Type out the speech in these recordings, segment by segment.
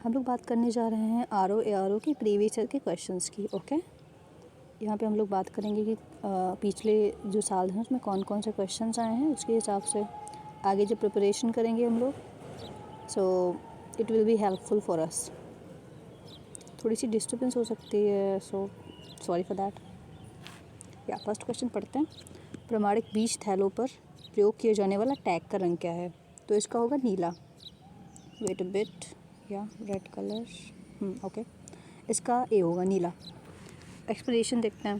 हम लोग बात करने जा रहे हैं आर ओ की प्रीवियस ईयर के क्वेश्चंस की। ओके, यहाँ पे हम लोग बात करेंगे कि पिछले जो साल हैं उसमें कौन कौन से क्वेश्चंस आए हैं, उसके हिसाब से आगे जो प्रिपरेशन करेंगे हम लोग, so it will be helpful for us. थोड़ी सी डिस्टर्बेंस हो सकती है, सो सॉरी फॉर दैट। या फर्स्ट क्वेश्चन पढ़ते हैं। प्रमाणिक बीज थैलों पर प्रयोग किए जाने वाला टैग का रंग क्या है? तो इसका होगा नीला। वेट अ बिट, या रेड कलर, ओके, इसका ए होगा नीला। एक्सप्लेनेशन देखते हैं।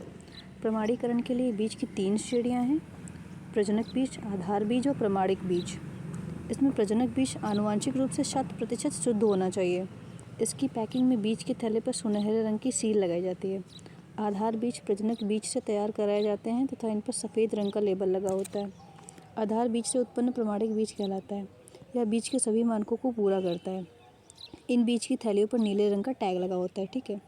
प्रमाणीकरण के लिए बीज की 3 श्रेणियां हैं: प्रजनक बीज, आधार बीज और प्रमाणिक बीज। इसमें प्रजनक बीज आनुवांशिक रूप से 100% शुद्ध होना चाहिए। इसकी पैकिंग में बीज के थैले पर सुनहरे रंग की सील लगाई जाती है। आधार बीज प्रजनक बीज से तैयार कराए जाते हैं तथा इन पर सफ़ेद रंग का लेबल लगा होता है। आधार बीज से उत्पन्न प्रमाणिक बीज कहलाता है। यह बीज के सभी मानकों को पूरा करता है। इन बीज की थैलियों पर नीले रंग का टैग लगा होता है। ठीक है।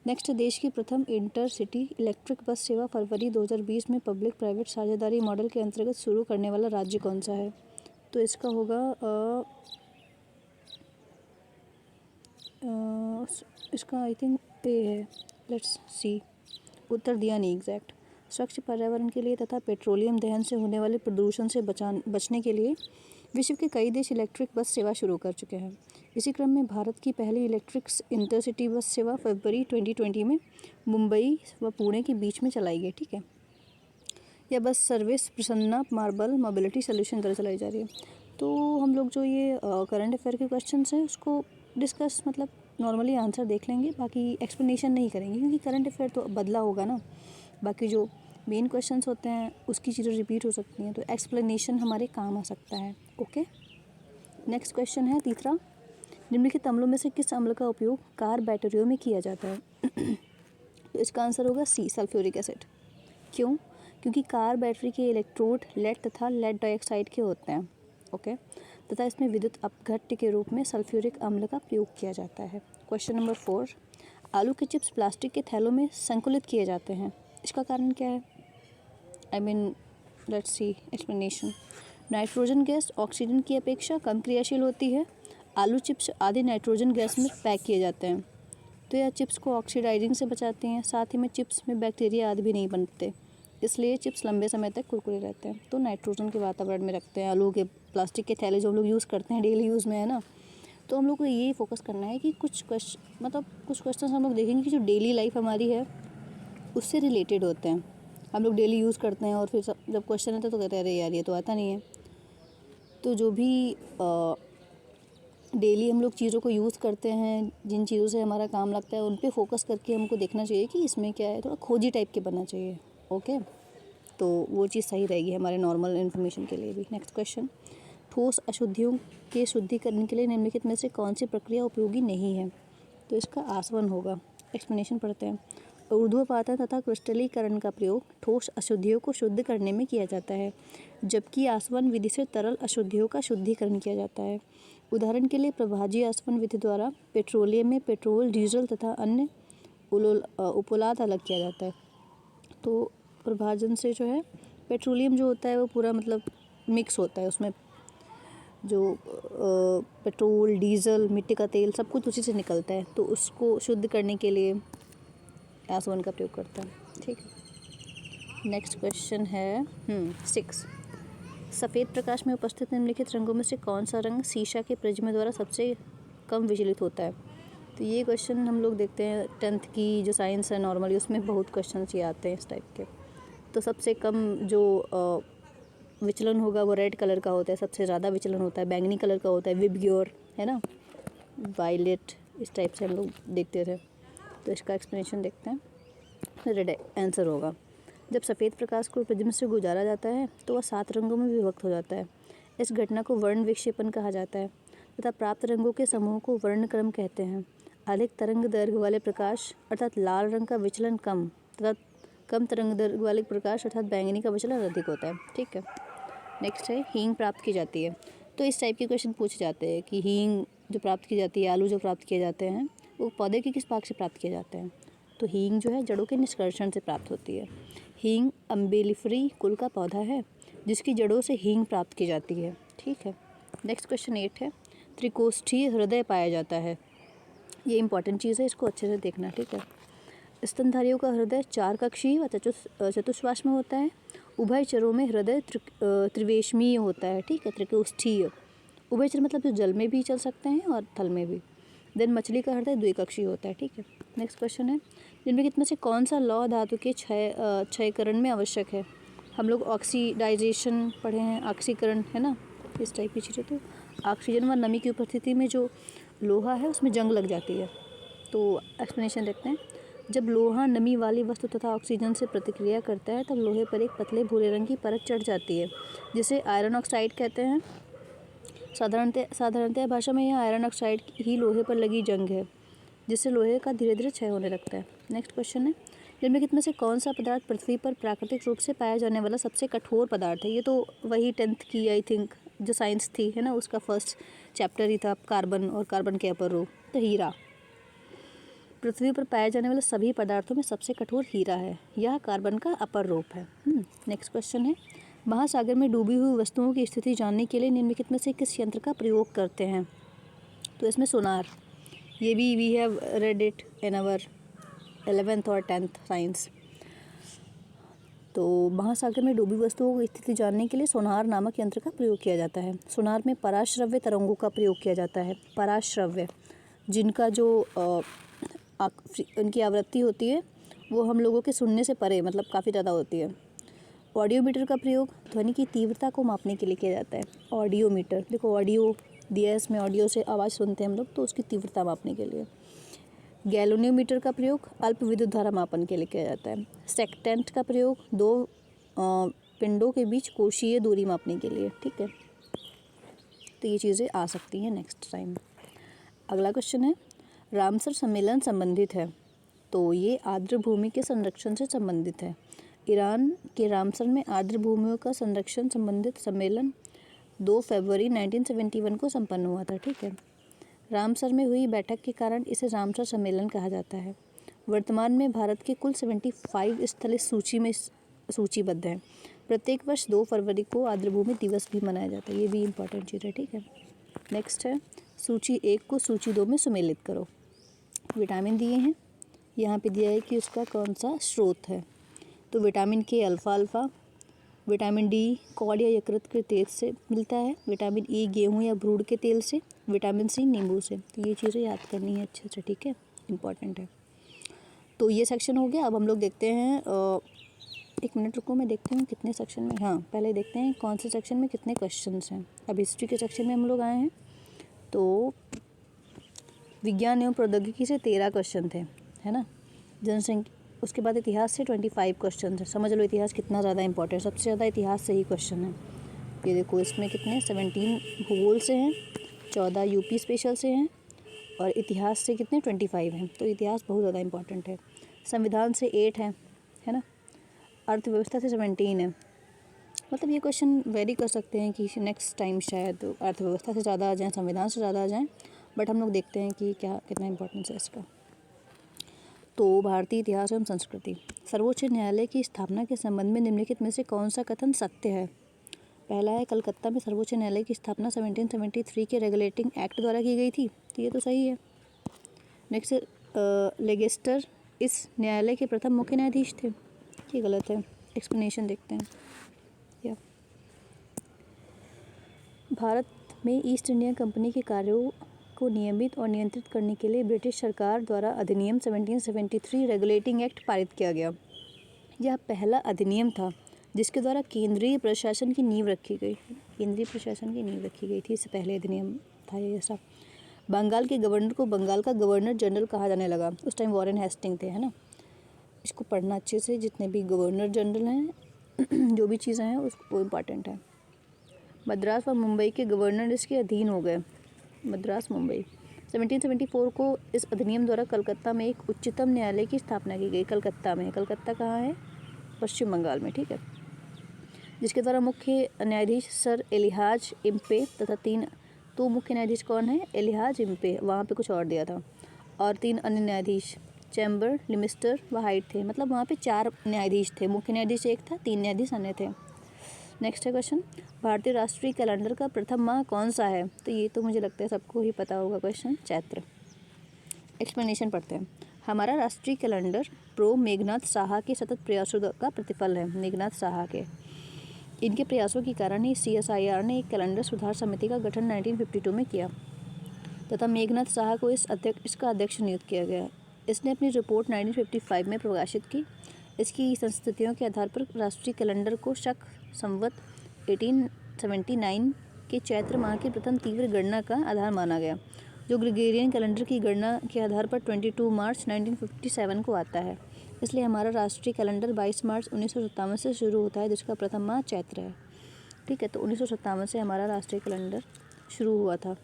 नेक्स्ट, देश की प्रथम इंटरसिटी इलेक्ट्रिक बस सेवा फरवरी 2020 में पब्लिक प्राइवेट साझेदारी मॉडल के अंतर्गत शुरू करने वाला राज्य कौन सा है? तो इसका होगा इसका आई थिंक ए है। लेट्स सी, उत्तर दिया नहीं एग्जैक्ट। स्वच्छ पर्यावरण के लिए तथा पेट्रोलियम दहन से होने वाले प्रदूषण से बचने के लिए विश्व के कई देश इलेक्ट्रिक बस सेवा शुरू कर चुके हैं। इसी क्रम में भारत की पहली इलेक्ट्रिक इंटरसिटी बस सेवा फरवरी 2020 में मुंबई व पुणे के बीच में चलाई गई। ठीक है। यह bus service Prasanna marble mobility solution द्वारा चलाई जा रही है। तो हम लोग जो ये करंट अफेयर के क्वेश्चंस हैं उसको डिस्कस मतलब नॉर्मली आंसर देख लेंगे, बाकी एक्सप्लेनेशन नहीं करेंगे क्योंकि करंट अफेयर तो बदला होगा ना। बाकी जो मेन क्वेश्चंस होते हैं उसकी चीज़ें रिपीट हो सकती हैं, तो एक्सप्लेनेशन हमारे काम आ सकता है। ओके, नेक्स्ट क्वेश्चन है तीसरा। निम्नलिखित अम्लों में से किस अम्ल का उपयोग कार बैटरियों में किया जाता है? तो इसका आंसर होगा सी, सल्फ्यूरिक एसिड। क्यों? क्योंकि कार बैटरी के इलेक्ट्रोड लेड तथा लेड डाइऑक्साइड के होते हैं। ओके, तथा इसमें विद्युत अपघट्य के रूप में सल्फ्यूरिक अम्ल का प्रयोग किया जाता है। Question number 4। आलू के चिप्स प्लास्टिक के थैलों में संकुलित किए जाते हैं, इसका कारण क्या है? I mean let's see explanation. Nitrogen gas oxygen की अपेक्षा कम क्रियाशील होती है। आलू चिप्स आधे नाइट्रोजन गैस में पैक किए जाते हैं, तो यह चिप्स को ऑक्सीडाइजिंग से बचाती हैं। साथ ही में चिप्स में बैक्टीरिया आदि भी नहीं बनते, इसलिए चिप्स लंबे समय तक कुरकुरे रहते हैं। तो नाइट्रोजन के वातावरण में रखते हैं। आलू के प्लास्टिक के थैले जो हम लोग यूज़ करते हैं डेली यूज़ में, है ना, तो हम लोग को यही फोकस करना है कि कुछ क्वेश्चन हम लोग देखेंगे कि जो डेली लाइफ हमारी है उससे रिलेटेड होते हैं। हम लोग डेली यूज़ करते हैं और फिर जब क्वेश्चन आता है तो कहते हैं अरे यार ये तो आता नहीं है। तो जो भी डेली हम लोग चीज़ों को यूज़ करते हैं, जिन चीज़ों से हमारा काम लगता है, उन पे फोकस करके हमको देखना चाहिए कि इसमें क्या है। थोड़ा खोजी टाइप के बनना चाहिए। ओके, तो वो चीज़ सही रहेगी हमारे नॉर्मल इन्फॉर्मेशन के लिए भी। Next question. ठोस अशुद्धियों के शुद्धिकरण के लिए निम्नलिखित में से कौन सी प्रक्रिया उपयोगी नहीं है? तो इसका आसवन होगा। एक्सप्लेनेशन पढ़ते हैं। ऊर्ध्वपातन तथा क्रिस्टलीकरण का प्रयोग ठोस अशुद्धियों को शुद्ध करने में किया जाता है, जबकि आसवन विधि से तरल अशुद्धियों का शुद्धिकरण किया जाता है। उदाहरण के लिए प्रभाजी आसवन विधि द्वारा पेट्रोलियम में पेट्रोल, डीजल तथा अन्य उपलाद अलग किया जाता है। तो प्रभाजन से जो है पेट्रोलियम जो होता है वो पूरा मतलब मिक्स होता है, उसमें जो पेट्रोल, डीजल, मिट्टी का तेल सब कुछ उसी से निकलता है, तो उसको शुद्ध करने के लिए आसवन का प्रयोग करता है। ठीक है। नेक्स्ट क्वेश्चन है 6। सफ़ेद प्रकाश में उपस्थित निम्नलिखित रंगों में से कौन सा रंग शीशा के प्रिज्म द्वारा सबसे कम विचलित होता है? तो ये क्वेश्चन हम लोग देखते हैं 10th की जो साइंस है नॉर्मली, उसमें बहुत क्वेश्चन ये आते हैं इस टाइप के। तो सबसे कम जो विचलन होगा वो रेड कलर का होता है, सबसे ज़्यादा विचलन होता है बैंगनी कलर का होता है, विबग्योर, है ना, वायलेट, इस टाइप से हम लोग देखते थे। तो इसका एक्सप्लेनेशन देखते हैं। रेड आंसर होगा। जब सफ़ेद प्रकाश को प्रिज्म से गुजारा जाता है तो वह 7 रंगों में विभक्त हो जाता है। इस घटना को वर्ण विक्षेपण कहा जाता है तथा प्राप्त रंगों के समूह को वर्णक्रम कहते हैं। अधिक तरंग दैर्घ्य वाले प्रकाश अर्थात लाल रंग का विचलन कम तथा कम तरंग दैर्घ्य वाले प्रकाश अर्थात बैंगनी का विचलन अधिक होता है। ठीक है। नेक्स्ट है हींग प्राप्त की जाती है। तो इस टाइप के क्वेश्चन पूछे जाते हैं कि हींग जो प्राप्त की जाती है, आलू जो प्राप्त किए जाते हैं, वो पौधे के किस भाग से प्राप्त किए जाते हैं? तो हींग जो है जड़ों के निष्कर्षण से प्राप्त होती है। हींग अम्बेलिफरी कुल का पौधा है जिसकी जड़ों से हींग प्राप्त की जाती है। ठीक है। नेक्स्ट क्वेश्चन 8 है। त्रिकोष्ठीय हृदय पाया जाता है। ये इंपॉर्टेंट चीज़ है, इसको अच्छे से देखना, ठीक है। स्तनधारियों का हृदय 4 कक्षीय व चतुष्पार्श्व में होता है। उभयचरों में हृदय त्रिवेशमीय होता है, ठीक है, त्रिकोष्ठीय। उभयचर मतलब जो जल में भी चल सकते हैं और थल में भी। देन मछली का हृदय द्विकक्षीय होता है, ठीक है। नेक्स्ट क्वेश्चन है, निम्नलिखित में से कौन सा लौह धातु के क्षयकरण में आवश्यक है? हम लोग ऑक्सीडाइजेशन पढ़े हैं, ऑक्सीकरण, है ना, इस टाइप की चीज़ें। तो ऑक्सीजन व नमी की उपस्थिति में जो लोहा है उसमें जंग लग जाती है। तो एक्सप्लेनेशन देखते हैं। जब लोहा नमी वाली वस्तु तथा ऑक्सीजन से प्रतिक्रिया करता है तब लोहे पर एक पतले भूरे रंग की परत चढ़ जाती है, जिसे आयरन ऑक्साइड कहते हैं। साधारणतः भाषा में यह आयरन ऑक्साइड ही लोहे पर लगी जंग है, जिससे लोहे का धीरे धीरे क्षय होने लगता है। नेक्स्ट क्वेश्चन है, निम्नलिखित में से कौन सा पदार्थ पृथ्वी पर प्राकृतिक रूप से पाया जाने वाला सबसे कठोर पदार्थ है? ये तो वही 10th की आई थिंक जो साइंस थी, है ना, उसका फर्स्ट चैप्टर ही था, कार्बन और कार्बन के अपर रूप। तो हीरा पृथ्वी पर पाए जाने वाले सभी पदार्थों में सबसे कठोर हीरा है। यह कार्बन का अपर रूप है। नेक्स्ट क्वेश्चन है, महासागर में डूबी हुई वस्तुओं की स्थिति जानने के लिए निम्नलिखित में से किस यंत्र का प्रयोग करते हैं? तो इसमें सोनार, ये भी we have read it in our 11th और 10th साइंस। तो महासागर में डूबी वस्तुओं की स्थिति जानने के लिए सोनार नामक यंत्र का प्रयोग किया जाता है। सोनार में पराश्रव्य तरंगों का प्रयोग किया जाता है। पराश्रव्य, जिनका जो उनकी आवृत्ति होती है वो हम लोगों के सुनने से परे, मतलब काफ़ी ज़्यादा होती है। ऑडियोमीटर का प्रयोग ध्वनि की तीव्रता को मापने के लिए किया जाता है। ऑडियोमीटर, देखो ऑडियो दिया है इसमें, ऑडियो से आवाज़ सुनते हैं हम लोग, तो उसकी तीव्रता मापने के लिए। गैल्वेनोमीटर का प्रयोग अल्प विद्युत धारा मापन के लिए किया जाता है। सेक्टेंट का प्रयोग दो पिंडों के बीच कोशीय दूरी मापने के लिए, ठीक है। तो ये चीज़ें आ सकती हैं नेक्स्ट टाइम। अगला क्वेश्चन है, रामसर सम्मेलन संबंधित है। तो ये आर्द्र भूमि के संरक्षण से संबंधित है। ईरान के रामसर में आर्द्र भूमियों का संरक्षण संबंधित सम्मेलन 2 फरवरी 1971 को संपन्न हुआ था, ठीक है। रामसर में हुई बैठक के कारण इसे रामसर सम्मेलन कहा जाता है। वर्तमान में भारत के कुल 75 स्थल इस सूची में सूचीबद्ध हैं। प्रत्येक वर्ष 2 फरवरी को आर्द्रभूमि दिवस भी मनाया जाता है। ये भी इम्पोर्टेंट चीज़ है, ठीक है। नेक्स्ट है, सूची 1 को सूची 2 में सुमेलित करो। विटामिन दिए हैं, यहाँ पे दिया है कि उसका कौन सा स्रोत है। तो विटामिन के अल्फ़ा, विटामिन डी कॉड या यकृत के तेल से मिलता है। विटामिन ई गेहूँ या ब्रूड के तेल से। विटामिन सी नींबू से। तो ये चीज़ें याद करनी है अच्छे से, ठीक है, इंपॉर्टेंट है। तो ये सेक्शन हो गया। अब हम लोग देखते हैं, एक मिनट रुको, मैं देखती हूँ कितने सेक्शन में, हाँ पहले देखते हैं कौन से सेक्शन में कितने क्वेश्चंस हैं। अब हिस्ट्री के सेक्शन में हम लोग आए हैं। तो विज्ञान एवं प्रौद्योगिकी से 13 क्वेश्चन थे, है ना। जनसंख्या, उसके बाद इतिहास से 25 क्वेश्चन है। समझ लो इतिहास कितना ज़्यादा इंपॉर्टेंट है, सबसे ज़्यादा इतिहास से ही क्वेश्चन है। ये देखो इसमें कितने 17 भूगोल से हैं, 14 यूपी स्पेशल से हैं और इतिहास से कितने 25 हैं। तो इतिहास बहुत ज़्यादा इंपॉर्टेंट है। संविधान से 8 है ना। अर्थव्यवस्था से 17 है। मतलब ये क्वेश्चन वेरी कर सकते हैं कि नेक्स्ट टाइम शायद अर्थव्यवस्था से ज़्यादा आ जाएँ, संविधान से ज़्यादा आ जाएँ, बट हम लोग देखते हैं कि क्या कितना इंपॉर्टेंस है इसका। तो भारतीय इतिहास एवं संस्कृति, सर्वोच्च न्यायालय की स्थापना के संबंध में निम्नलिखित में से कौन सा कथन सत्य है? पहला है, कलकत्ता में सर्वोच्च न्यायालय की स्थापना 1773 के रेगुलेटिंग एक्ट द्वारा की गई थी। तो ये तो सही है। नेक्स्ट, लेगेस्टर इस न्यायालय के प्रथम मुख्य न्यायाधीश थे। ये गलत है। एक्सप्लेनेशन देखते हैं। या भारत में ईस्ट इंडिया कंपनी के कार्यों को नियमित और नियंत्रित करने के लिए ब्रिटिश सरकार द्वारा अधिनियम 1773 रेगुलेटिंग एक्ट पारित किया गया। यह पहला अधिनियम था जिसके द्वारा केंद्रीय प्रशासन की नींव रखी गई। केंद्रीय प्रशासन की नींव रखी गई थी, इससे पहले अधिनियम था ये ऐसा। बंगाल के गवर्नर को बंगाल का गवर्नर जनरल कहा जाने लगा। उस टाइम वॉरेन हेस्टिंग थे, है ना। इसको पढ़ना अच्छे से, जितने भी गवर्नर जनरल हैं जो भी चीज़ें हैं उसको इम्पॉर्टेंट है। मद्रास व मुंबई के गवर्नर इसके अधीन हो गए। मद्रास मुंबई 1774 को इस अधिनियम द्वारा कलकत्ता में एक उच्चतम न्यायालय की स्थापना की गई। कलकत्ता में, कलकत्ता कहाँ है? पश्चिम बंगाल में, ठीक है। जिसके द्वारा मुख्य न्यायाधीश सर एलिहाज इम्पे तथा 3 तो मुख्य न्यायाधीश कौन है? एलिहाज इम्पे, वहाँ पे कुछ और दिया था, और 3 अन्य न्यायाधीश चैम्बर, लिमिस्टर व हाइट थे। मतलब वहाँ पे 4 न्यायाधीश थे, मुख्य न्यायाधीश एक था, 3 न्यायाधीश अन्य थे। नेक्स्ट है क्वेश्चन, भारतीय राष्ट्रीय कैलेंडर का प्रथम माह कौन सा है? तो ये तो मुझे लगता है सबको ही पता होगा क्वेश्चन, चैत्र। एक्सप्लेनेशन पढ़ते हैं। हमारा राष्ट्रीय कैलेंडर प्रो मेघनाथ साहा के सतत प्रयासों का प्रतिफल है। मेघनाथ साहा के इनके प्रयासों के कारण ही CSIR ने एक कैलेंडर सुधार समिति का गठन 1952 में किया तथा मेघनाथ साहा को इसका अध्यक्ष नियुक्त किया गया। इसने अपनी रिपोर्ट 1955 में प्रकाशित की। इसकी संस्तुतियों के आधार पर राष्ट्रीय कैलेंडर को शक संवत 1879 के चैत्र माह की प्रथम तीव्र गणना का आधार माना गया, जो ग्रेगोरियन कैलेंडर की गणना के आधार पर 22 मार्च 1957 को आता है। इसलिए हमारा राष्ट्रीय कैलेंडर 22 मार्च 1957 से शुरू होता है, जिसका प्रथम माह चैत्र है। ठीक है, तो 1957 से हमारा राष्ट्रीय कैलेंडर शुरू हुआ था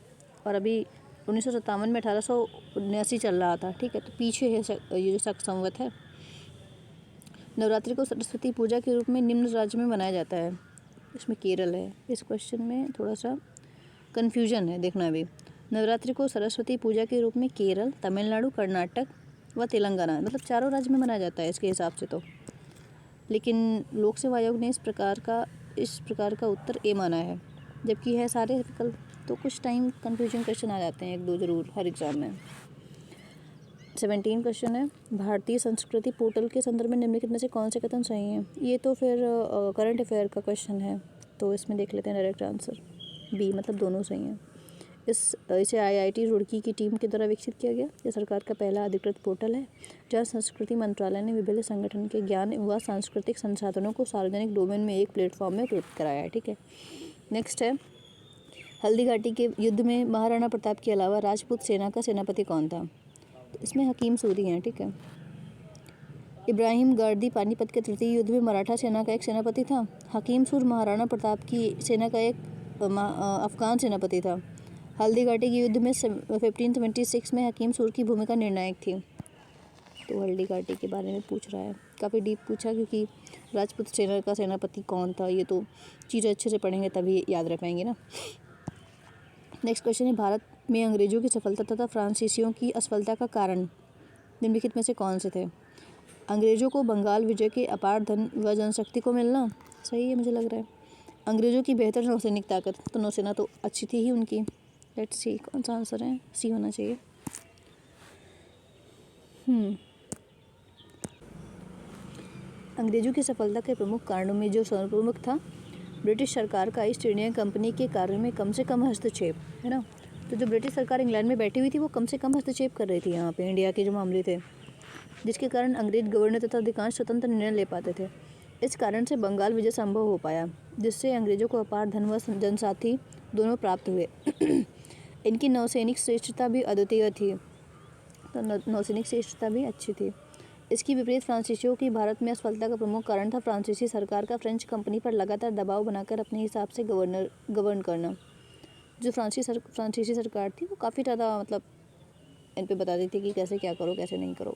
और अभी 1957 में 1879 चल रहा था। ठीक है, तो पीछे है ये जो शक संवत है। नवरात्रि को सरस्वती पूजा के रूप में निम्न राज्य में मनाया जाता है। इसमें केरल है। इस क्वेश्चन में थोड़ा सा कन्फ्यूजन है, देखना भी। नवरात्रि को सरस्वती पूजा के रूप में केरल, तमिलनाडु, कर्नाटक व तेलंगाना, मतलब चारों राज्य में मनाया जाता है इसके हिसाब से तो। लेकिन लोक सेवा आयोग ने इस प्रकार का उत्तर ए माना है, जबकि है सारे विकल्प। तो कुछ टाइम कन्फ्यूजन क्वेश्चन आ जाते हैं, 1-2 जरूर हर एग्ज़ाम में। 17 क्वेश्चन है, भारतीय संस्कृति पोर्टल के संदर्भ में निम्नलिखित में से कौन से कथन सही हैं। ये तो फिर करंट अफेयर का क्वेश्चन है, तो इसमें देख लेते हैं डायरेक्ट आंसर बी, मतलब दोनों सही हैं। इसे IIT रुड़की की टीम के द्वारा विकसित किया गया। यह सरकार का पहला अधिकृत पोर्टल है, जहाँ संस्कृति मंत्रालय ने विभिन्न संगठन के ज्ञान व सांस्कृतिक संसाधनों को सार्वजनिक डोमेन में एक प्लेटफॉर्म में उपलब्ध कराया है। ठीक है, नेक्स्ट है, हल्दी घाटी के युद्ध में महाराणा प्रताप के अलावा राजपूत सेना का सेनापति कौन था। तो इसमें हकीम सूरी हैं। ठीक है, इब्राहिम गारदी पानीपत के तृतीय युद्ध में मराठा सेना का एक सेनापति था। हकीम सूर महाराणा प्रताप की सेना का एक अफगान सेनापति था। हल्दी घाटी के युद्ध में 1576 में हकीम सूर की भूमिका निर्णायक थी। तो हल्दी घाटी के बारे में पूछ रहा है, काफ़ी डीप पूछा, क्योंकि राजपूत सेना का सेनापति कौन था ये तो चीज़ें अच्छे से पढ़ेंगे तभी याद रख पाएंगे ना। नेक्स्ट क्वेश्चन है, भारत में अंग्रेजों की सफलता तथा फ्रांसीसियों की असफलता का कारण निम्नलिखित में से कौन से थे। अंग्रेजों को बंगाल विजय के अपार धन व जनशक्ति को मिलना, सही है मुझे लग रहा है। अंग्रेजों की बेहतर नौसैनिक ताकत, तो नौसेना तो अच्छी थी ही उनकी। लेट्स सी कौन सा आंसर है, सी होना चाहिए। अंग्रेजों की सफलता के प्रमुख कारणों में जो सर्वप्रमुख था, ब्रिटिश सरकार का ईस्ट इंडिया कंपनी के कार्य में कम से कम हस्तक्षेप, है ना। तो जो ब्रिटिश सरकार इंग्लैंड में बैठी हुई थी वो कम से कम हस्तक्षेप कर रही थी यहाँ पे इंडिया के जो मामले थे, जिसके कारण अंग्रेज गवर्नर तथा अधिकांश स्वतंत्र निर्णय ले पाते थे। इस कारण से बंगाल विजय संभव हो पाया, जिससे अंग्रेजों को अपार धन व जनसाथी दोनों प्राप्त हुए। इनकी नौसैनिक श्रेष्ठता भी अद्वितीय थी, तो नौसैनिक श्रेष्ठता भी अच्छी थी। इसकी विपरीत फ्रांसीसियों की भारत में असफलता का प्रमुख कारण था फ्रांसीसी सरकार का फ्रेंच कंपनी पर लगातार दबाव बनाकर अपने हिसाब से गवर्न करना। जो फ्रांसीसी सरकार थी वो काफ़ी ज़्यादा मतलब इन पे बताती थी कि कैसे क्या करो कैसे नहीं करो।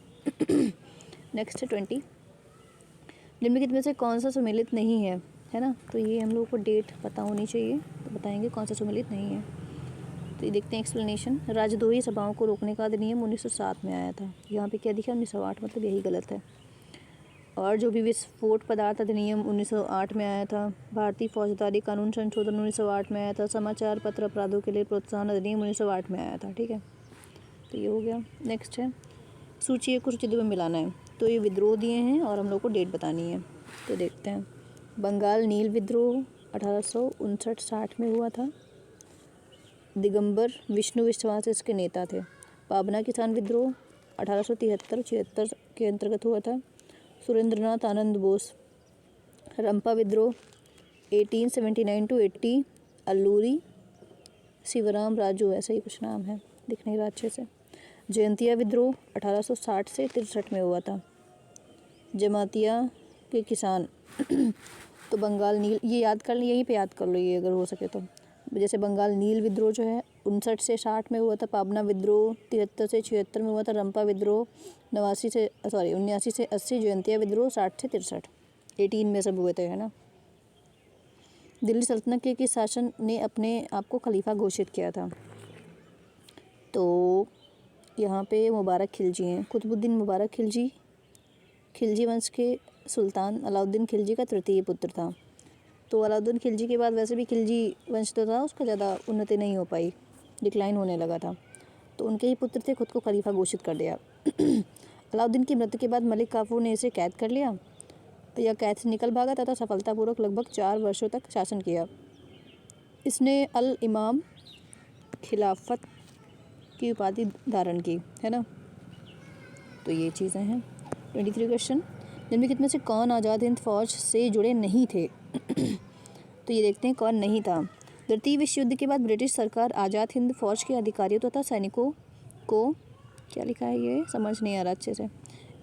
नेक्स्ट है 20, निम्नलिखित में से कौन सा सम्मिलित नहीं है ना। तो ये हम लोगों को डेट पता होनी चाहिए, तो बताएंगे कौन सा सम्मिलित नहीं है। तो ये देखते हैं एक्सप्लेनेशन। राजद्रोही सभाओं को रोकने का अधिनियम 1907 में आया था। यहाँ पे क्या दिखा 1908, मतलब यही गलत है। और जो भी विस्फोट पदार्थ अधिनियम 1908 में आया था। भारतीय फौजदारी कानून संशोधन 1908 में आया था। समाचार पत्र अपराधों के लिए प्रोत्साहन अधिनियम 1908 में आया था। ठीक है, तो ये हो गया। नेक्स्ट है, सूची एक को सूची 2 में मिलाना है। तो ये विद्रोह दिए हैं और हम लोग को डेट बतानी है। तो देखते हैं, बंगाल नील विद्रोह 1859-60 में हुआ था। दिगंबर विष्णु विश्वास इसके नेता थे। पाबना किसान विद्रोह 1873-76 के अंतर्गत हुआ था। सुरेंद्रनाथ आनंद बोस। रंपा विद्रोह 1879-80, अल्लूरी शिवराम राजू, ऐसा ही कुछ नाम है, दिख नहीं रहा अच्छे से। जयंतिया विद्रोह 1860 से 63 में हुआ था। जमातिया के किसान तो बंगाल नील, ये याद कर लो, यहीं पे याद कर लो ये अगर हो सके तो। जैसे बंगाल नील विद्रोह जो है 59 से 60 में हुआ था। पाबना विद्रोह 73 से 76 में हुआ था। रंपा विद्रोह 79 से 80। जयंतिया विद्रोह 60 से 63, 18 में सब हुए थे, है ना। दिल्ली सल्तनत के किस शासन ने अपने आप को खलीफा घोषित किया था। तो यहाँ पे मुबारक खिलजी हैं। कुतुबुद्दीन मुबारक खिलजी, खिलजी वंश के सुल्तान अलाउद्दीन खिलजी का तृतीय पुत्र था। तो अलाउद्दीन खिलजी के बाद वैसे भी खिलजी वंश तो था, उसका ज़्यादा उन्नति नहीं हो पाई, डिक्लाइन होने लगा था। तो उनके ही पुत्र थे, खुद को खलीफा घोषित कर दिया। अलाउद्दीन की मृत्यु के बाद मलिक काफूर ने इसे कैद कर लिया या कैद से निकल भागा तथा सफलतापूर्वक लगभग 4 वर्षों तक शासन किया। इसने अल इमाम खिलाफत की उपाधि धारण की, है ना। तो ये चीज़ें हैं। 23 क्वेश्चन, निम्नलिखित में से कौन आज़ाद हिंद फौज से जुड़े नहीं थे? तो ये देखते हैं कौन नहीं था। द्वितीय विश्व युद्ध के बाद ब्रिटिश सरकार आज़ाद हिंद फौज के अधिकारियों तथा सैनिकों को, क्या लिखा है ये समझ नहीं आ रहा अच्छे से,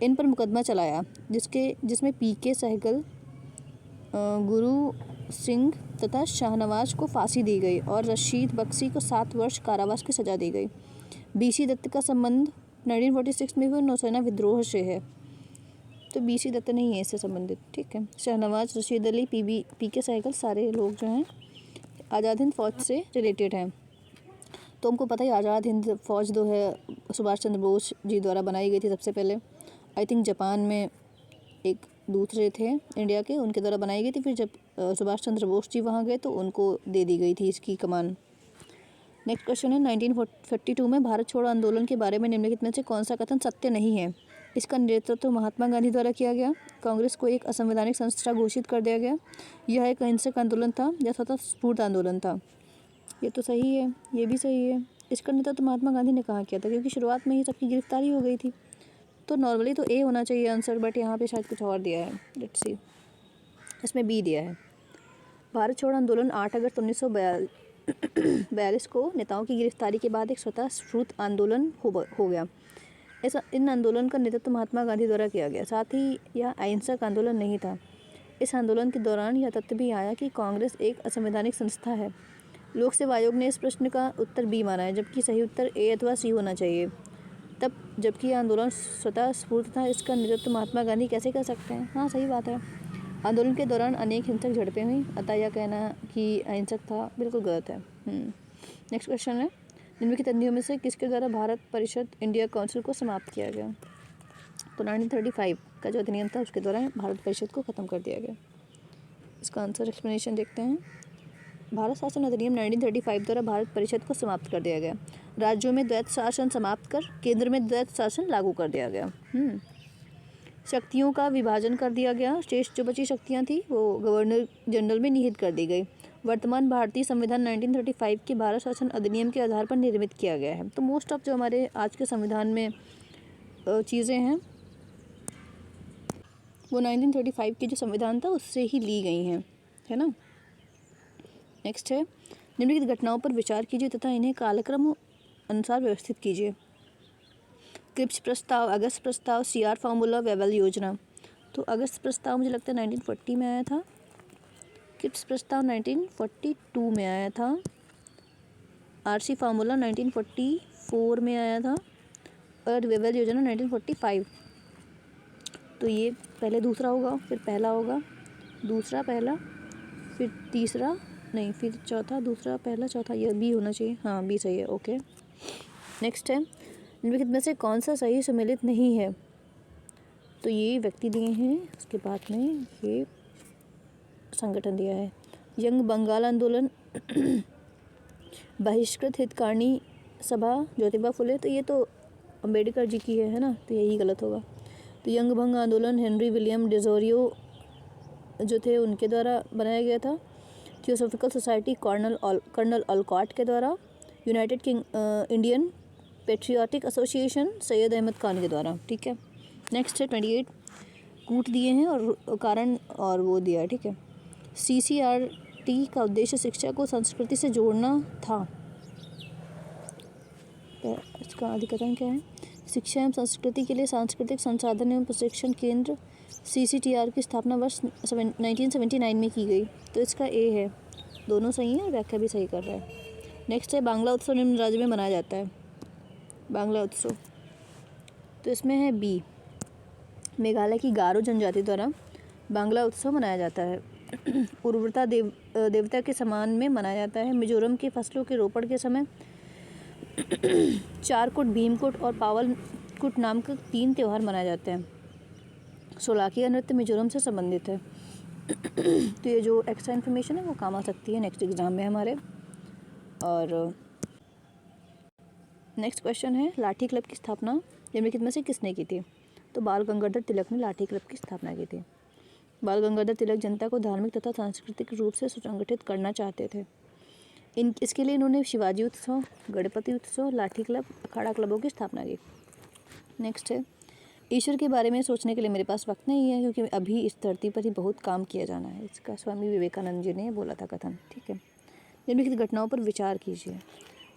इन पर मुकदमा चलाया जिसमें पीके सहगल, गुरु सिंह तथा शाहनवाज को फांसी दी गई और रशीद बख्शी को 7 वर्ष कारावास की सजा दी गई। बीसी दत्त का संबंध 1946 में हुए नौसेना विद्रोह से है, तो बीसी दत्त नहीं है इससे संबंधित, ठीक है। शाहनवाज, रशीद अली, पीके सहगल सारे लोग जो हैं आज़ाद हिंद फौज से रिलेटेड हैं। तो हमको पता ही आज़ाद हिंद फौज जो है सुभाष चंद्र बोस जी द्वारा बनाई गई थी सबसे पहले। आई थिंक जापान में एक दूसरे थे इंडिया के, उनके द्वारा बनाई गई थी। फिर जब सुभाष चंद्र बोस जी वहाँ गए तो उनको दे दी गई थी इसकी कमान। नेक्स्ट क्वेश्चन है, 1942 में भारत छोड़ो आंदोलन के बारे में निम्नलिखित में से कौन सा कथन सत्य नहीं है? इसका नेतृत्व महात्मा गांधी द्वारा किया गया। कांग्रेस को एक असंवैधानिक संस्था घोषित कर दिया गया। यह एक अहिंसक आंदोलन था या स्वतःस्फूर्त आंदोलन था? ये तो सही है, ये भी सही है। इसका नेतृत्व महात्मा गांधी ने कहाँ किया था? क्योंकि शुरुआत में ही सबकी गिरफ्तारी हो गई थी, तो नॉर्मली तो ए होना चाहिए आंसर, बट यहाँ पे शायद कुछ और दिया है। लेट्स सी, इसमें बी दिया है। भारत छोड़ो आंदोलन 8 अगस्त 1942 को नेताओं की गिरफ्तारी के बाद एक स्वतःस्फूर्त आंदोलन हो गया। इन आंदोलन का नेतृत्व महात्मा गांधी द्वारा किया गया। साथ ही यह अहिंसक आंदोलन नहीं था। इस आंदोलन के दौरान यह तथ्य भी आया कि कांग्रेस एक असंवैधानिक संस्था है। लोक सेवा आयोग ने इस प्रश्न का उत्तर बी माना है, जबकि सही उत्तर ए अथवा सी होना चाहिए। तब जबकि यह आंदोलन स्वतः स्फूर्त था, इसका नेतृत्व महात्मा गांधी कैसे कर सकते हैं? हाँ, सही बात है। आंदोलन के दौरान अनेक हिंसक झड़पें हुई, अतः यह कहना कि अहिंसक था बिल्कुल गलत है। नेक्स्ट क्वेश्चन है, निम्नलिखित संधियों में से किसके द्वारा भारत परिषद इंडिया काउंसिल को समाप्त किया गया? तो 1935 का जो अधिनियम था उसके द्वारा भारत परिषद को ख़त्म कर दिया गया। इसका आंसर एक्सप्लेनेशन देखते हैं। भारत शासन अधिनियम 1935 द्वारा भारत परिषद को समाप्त कर दिया गया। राज्यों में द्वैत शासन समाप्त कर केंद्र में द्वैत शासन लागू कर दिया गया। शक्तियों का विभाजन कर दिया गया। शेष जो बची शक्तियां थी वो गवर्नर जनरल में निहित कर दी गई। वर्तमान भारतीय संविधान 1935 के भारत शासन अधिनियम के आधार पर निर्मित किया गया है। तो मोस्ट ऑफ जो हमारे आज के संविधान में चीज़ें हैं वो 1935 के जो संविधान था उससे ही ली गई हैं, है ना। नेक्स्ट है, निम्नलिखित घटनाओं पर विचार कीजिए तथा इन्हें कालक्रम अनुसार व्यवस्थित कीजिए। क्रिप्स प्रस्ताव, अगस्त प्रस्ताव, सीआर फार्मूला, वेवेल योजना। तो अगस्त प्रस्ताव मुझे लगता है 1940 में आया था। क्रिप्स प्रस्ताव 1942 में आया था। आरसी फार्मूला 1944 में आया था और वेवेल योजना 1945। तो ये पहले दूसरा होगा, फिर पहला होगा, दूसरा पहला, फिर तीसरा नहीं, फिर चौथा, दूसरा पहला, चौथा, ये बी होना चाहिए। हाँ, बी सही है। ओके, नेक्स्ट है, निम्नलिखित में से कौन सा सही सम्मिलित नहीं है? तो ये व्यक्ति दिए हैं, उसके बाद में ये संगठन दिया है। यंग बंगाल आंदोलन, बहिष्कृत हितकारिणी सभा, ज्योतिबा फुले। तो ये तो अम्बेडकर जी की है ना, तो यही गलत होगा। तो यंग भंग आंदोलन हेनरी विलियम डिजोरियो जो थे उनके द्वारा बनाया गया था। थियोसॉफिकल सोसाइटी कर्नल ऑलकॉट के द्वारा। United Indian Patriotic Association Syed Ahmad Khan के द्वारा। ठीक है, नेक्स्ट है 28 कूट दिए हैं और कारण और वो दिया है। ठीक है, CCRT का उद्देश्य शिक्षा को संस्कृति से जोड़ना था। इसका अधिकतम क्या है? शिक्षा एवं संस्कृति के लिए सांस्कृतिक संसाधन एवं प्रशिक्षण केंद्र CCTR की स्थापना वर्ष 1979 में की गई। तो इसका ए है, दोनों सही है और व्याख्या भी सही कर रहा है। नेक्स्ट है, बांग्ला उत्सव निम्न राज्य में मनाया जाता है। बांग्ला उत्सव, तो इसमें है बी, मेघालय की गारो जनजाति द्वारा बांग्ला उत्सव मनाया जाता है। उर्वरता देवता के समान में मनाया जाता है। मिजोरम की फसलों के रोपण के समय चारकुट, भीमकुट और पावलकुट नाम के 3 त्यौहार मनाए जाते हैं। सोलाकिया नृत्य मिजोरम से संबंधित है। तो ये जो एक्स्ट्रा इन्फॉर्मेशन है वो काम आ सकती है नेक्स्ट एग्ज़ाम में हमारे। और नेक्स्ट क्वेश्चन है लाठी क्लब की स्थापना निम्नलिखित में से किसने की थी? तो बाल गंगाधर तिलक ने लाठी क्लब की स्थापना की थी। बाल गंगाधर तिलक जनता को धार्मिक तथा सांस्कृतिक रूप से सुसंगठित करना चाहते थे। इसके लिए इन्होंने शिवाजी उत्सव, गणपति उत्सव, लाठी क्लब, अखाड़ा क्लबों की स्थापना की। नेक्स्ट है ईश्वर के बारे में सोचने के लिए मेरे पास वक्त नहीं है क्योंकि अभी इस धरती पर ही बहुत काम किया जाना है। इसका स्वामी विवेकानंद जी ने बोला था कथन। ठीक है, निम्नलिखित घटनाओं पर विचार कीजिए।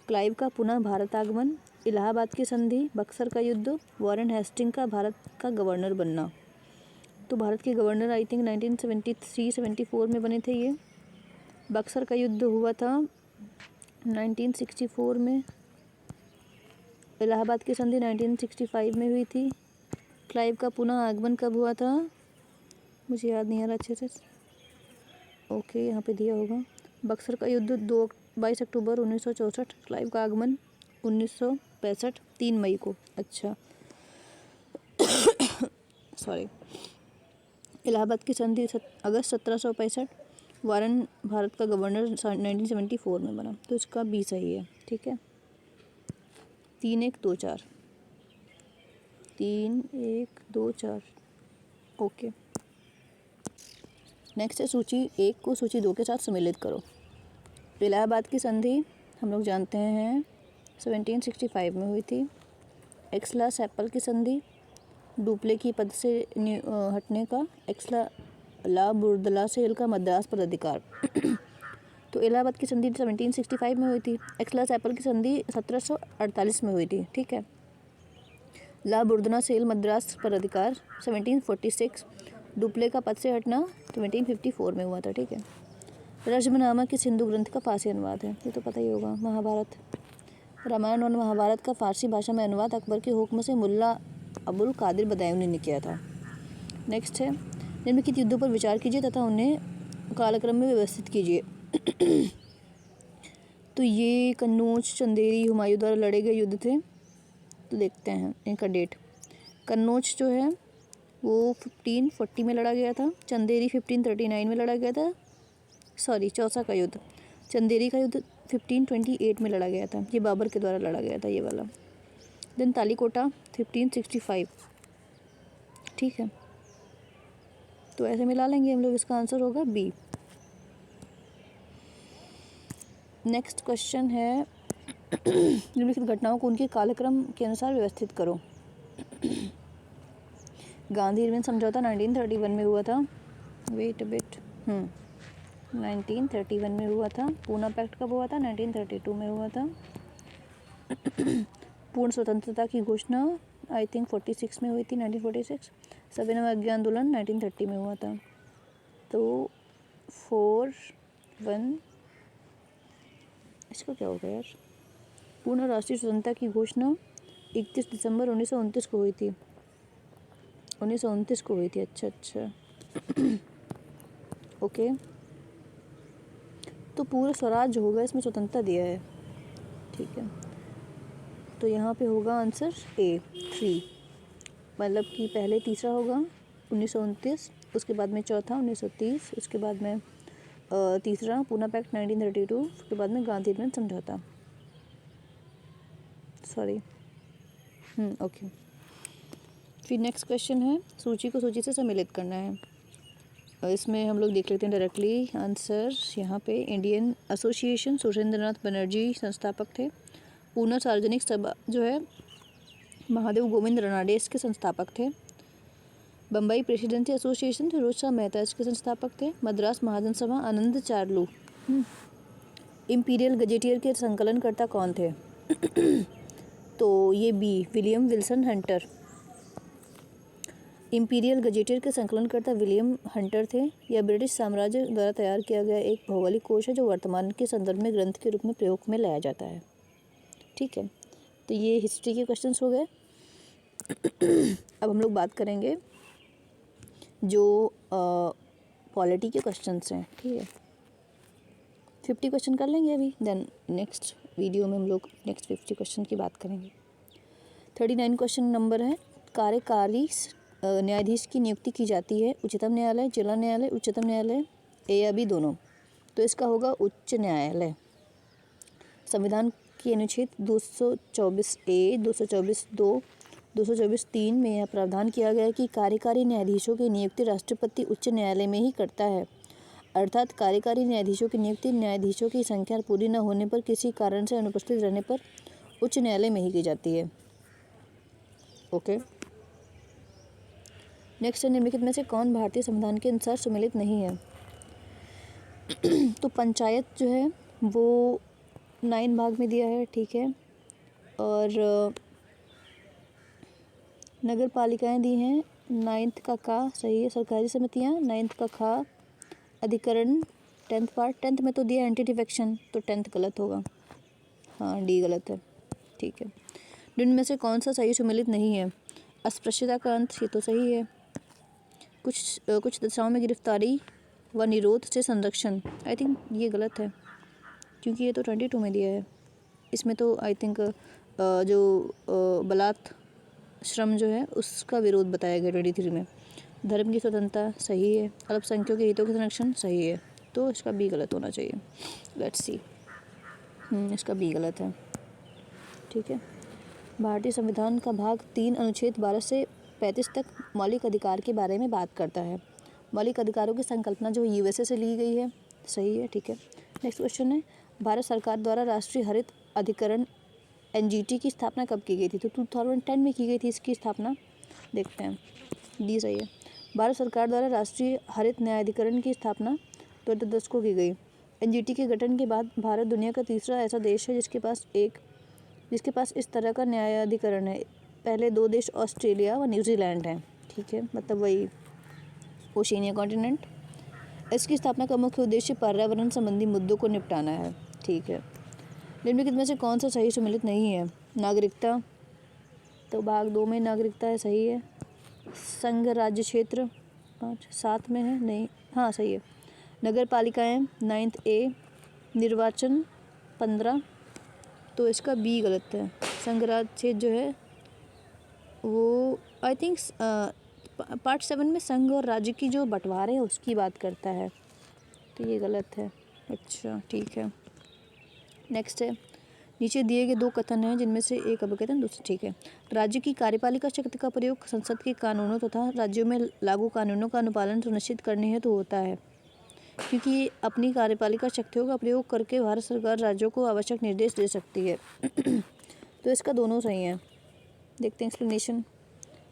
क्लाइव का पुनः भारत आगमन, इलाहाबाद की संधि, बक्सर का युद्ध, वॉरेन हेस्टिंग का भारत का गवर्नर बनना। तो भारत के गवर्नर आई थिंक 1973-74 में बने थे ये। बक्सर का युद्ध हुआ था 1964 में। इलाहाबाद की संधि 1965 में हुई थी। क्लाइव का पुनः आगमन कब हुआ था मुझे याद नहीं आ रहा अच्छे से। ओके, यहाँ पे दिया होगा। बक्सर का युद्ध 22 अक्टूबर 1964। क्लाइव का आगमन 1965 3 मई को। अच्छा सॉरी। इलाहाबाद की संधि अगस्त 1765। वारन भारत का गवर्नर 1974 में बना। तो इसका बी सही है। ठीक है, 3-1-2-4 3-1-2-4। ओके, नेक्स्ट है सूची 1 को सूची 2 के साथ सम्मिलित करो। इलाहाबाद की संधि हम लोग जानते हैं 1765 में हुई थी। एक्सला सैपल की संधि डुप्ले की पद से हटने का, एक्सला ला बुर्दला सेल का मद्रास पर अधिकार। तो इलाहाबाद की संधि 1765 में हुई थी। एक्सला सैपल की संधि 1748 में हुई थी। ठीक है, ला बुर्दना सेल मद्रास पर अधिकार 1746। डुप्ले का पद से हटना 1754 में हुआ था। ठीक है, रश्मनामा किस हिंदू ग्रंथ का फारसी अनुवाद है? ये तो पता ही होगा, महाभारत। रामायण और महाभारत का फारसी भाषा में अनुवाद अकबर के हुक्म से मुल्ला अबुल कादिर बदायूनी ने किया था। नेक्स्ट है निम्नलिखित युद्धों पर विचार कीजिए तथा उन्हें कालक्रम में व्यवस्थित कीजिए। तो ये कन्नौज, चंदेरी, हुमायूं द्वारा लड़े गए युद्ध थे। तो देखते हैं इनका डेट। कन्नौज जो है वो 1540 में लड़ा गया था। चंदेरी 1539 में लड़ा गया था। सॉरी, चौसा का युद्ध। चंदेरी का युद्ध 1528 में लड़ा गया था। ये बाबर के द्वारा लड़ा गया था ये वाला। देन तालीकोटा 1565। ठीक है, तो ऐसे मिला लेंगे हम लोग। इसका आंसर होगा बी। नेक्स्ट क्वेश्चन है निम्नलिखित घटनाओं को उनके कालक्रम के अनुसार व्यवस्थित करो। गांधी इरविन समझौता 1931 में हुआ था। वेट 1931 में हुआ था। पूना पैक्ट कब हुआ था? 1932 में हुआ था। पूर्ण स्वतंत्रता की घोषणा आई थिंक 46 में हुई थी, 1946। सविनय अवज्ञा आंदोलन 1930 में हुआ था। तो 4-1 इसका क्या होगा यार? पूर्ण राष्ट्रीय स्वतंत्रता की घोषणा 31 दिसंबर 1929 को हुई थी। 1929 को हुई थी। अच्छा ओके, तो पूरा स्वराज होगा, इसमें स्वतंत्रता दिया है। ठीक है, तो यहाँ पे होगा आंसर ए 3, मतलब कि पहले तीसरा होगा 1929, उसके बाद में चौथा 1930, उसके बाद में तीसरा पूना पैक्ट 1932, उसके बाद में गांधी इरविन समझौता। Sorry, okay. फिर नेक्स्ट क्वेश्चन है सूची को सूची से सम्मिलित करना है। इसमें हम लोग देख लेते हैं डायरेक्टली आंसर। यहाँ पे इंडियन एसोसिएशन सुरेंद्रनाथ बनर्जी संस्थापक थे। पूना सार्वजनिक सभा जो है महादेव गोविंद रनाडे इसके संस्थापक थे। बम्बई प्रेसिडेंसी एसोसिएशन फिरोज शाह मेहता इसके संस्थापक थे। मद्रास महाजन सभा आनंद चार्लू। इम्पीरियल गजेटियर के संकलनकर्ता कौन थे? तो ये B William Wilson Hunter. Imperial Gazetteer के संकलनकर्ता विलियम हंटर थे। यह ब्रिटिश साम्राज्य द्वारा तैयार किया गया एक भौगोलिक कोश है जो वर्तमान के संदर्भ में ग्रंथ के रूप में प्रयोग में लाया जाता है। ठीक है, तो ये हिस्ट्री के क्वेश्चंस हो गए। अब हम लोग बात करेंगे जो पॉलिटी के क्वेश्चंस हैं। ठीक है, 50 क्वेश्चन कर लेंगे अभी, देन नेक्स्ट वीडियो में हम लोग नेक्स्ट 50 क्वेश्चन की बात करेंगे। 39 क्वेश्चन नंबर है कार्यकारी न्यायाधीश की नियुक्ति की जाती है उच्चतम न्यायालय, जिला न्यायालय, उच्चतम न्यायालय, ए या बी दोनों। तो इसका होगा उच्च न्यायालय। संविधान कि अनुच्छेद 224A, 224(2), 224(3) में यह प्रावधान किया गया कि कार्यकारी न्यायाधीशों की नियुक्ति राष्ट्रपति उच्च न्यायालय में ही करता है। अर्थात कार्यकारी न्यायाधीशों की नियुक्ति न्यायाधीशों की संख्या पूरी न होने पर, किसी कारण से अनुपस्थित रहने पर उच्च न्यायालय में ही की जाती है। ओके। नेक्स्ट है, निम्नलिखित में से कौन भारतीय संविधान के अनुसार सम्मिलित नहीं है? तो पंचायत जो है वो 9 भाग में दिया है, ठीक है। और नगर पालिकाएँ दी हैं 9th का का, सही है। सरकारी समितियाँ 9th का खा। अधिकरण 10th पार्ट, 10th में तो दिया एंटी डिफेक्शन, तो 10th गलत होगा। हाँ, डी गलत है, ठीक है। निम्न में से कौन सा सही सम्मिलित नहीं है? अस्पृश्यता का अंत, ये तो सही है। कुछ दशाओं में गिरफ्तारी व निरोध से संरक्षण, आई थिंक ये गलत है, क्योंकि ये तो 22 में दिया है। इसमें तो आई थिंक जो बलात् श्रम जो है उसका विरोध बताया गया 23 में। धर्म की स्वतंत्रता, सही है। अल्पसंख्यकों के हितों के संरक्षण, सही है। तो इसका बी गलत होना चाहिए। Let's see. इसका बी गलत है, ठीक है। भारतीय संविधान का भाग 3 अनुच्छेद 12 से 35 तक मौलिक अधिकार के बारे में बात करता है। मौलिक अधिकारों की संकल्पना जो यूएसए से ली गई है, सही है, ठीक है। नेक्स्ट क्वेश्चन है, भारत सरकार द्वारा राष्ट्रीय हरित अधिकरण एनजीटी की स्थापना कब की गई थी? तो 2010 में की गई थी इसकी स्थापना। देखते हैं, डी सही है। भारत सरकार द्वारा राष्ट्रीय हरित न्यायाधिकरण की स्थापना 2010 को की गई। एनजीटी के गठन के बाद भारत दुनिया का तीसरा ऐसा देश है जिसके पास इस तरह का न्यायाधिकरण है। पहले 2 देश ऑस्ट्रेलिया व न्यूजीलैंड हैं, ठीक है, मतलब वही ओशिनिया कॉन्टिनेंट। इसकी स्थापना का मुख्य उद्देश्य पर्यावरण संबंधी मुद्दों को निपटाना है, ठीक है। निम्नलिखित में से कौन सा सही सम्मिलित नहीं है? नागरिकता, तो भाग 2 में नागरिकता है, सही है। संघ राज्य क्षेत्र 7 में है, नहीं, हाँ सही है। नगर पालिकाएँ 9th A, निर्वाचन 15, तो इसका बी गलत है। संघ राज्य क्षेत्र जो है वो आई थिंक पार्ट 7 में संघ और राज्य की जो बंटवारे है उसकी बात करता है, तो ये गलत है। अच्छा, ठीक है। नेक्स्ट है, नीचे दिए गए 2 कथन हैं जिनमें से एक अपकथन, दूसरा ठीक है। राज्य की कार्यपालिका शक्ति का प्रयोग संसद के कानूनों तथा राज्यों में लागू कानूनों का अनुपालन सुनिश्चित करने हेतु होता है, क्योंकि ये अपनी कार्यपालिका शक्तियों का प्रयोग करके भारत सरकार राज्यों को आवश्यक निर्देश दे सकती है। तो इसका दोनों सही है। देखते हैं एक्सप्लेनेशन।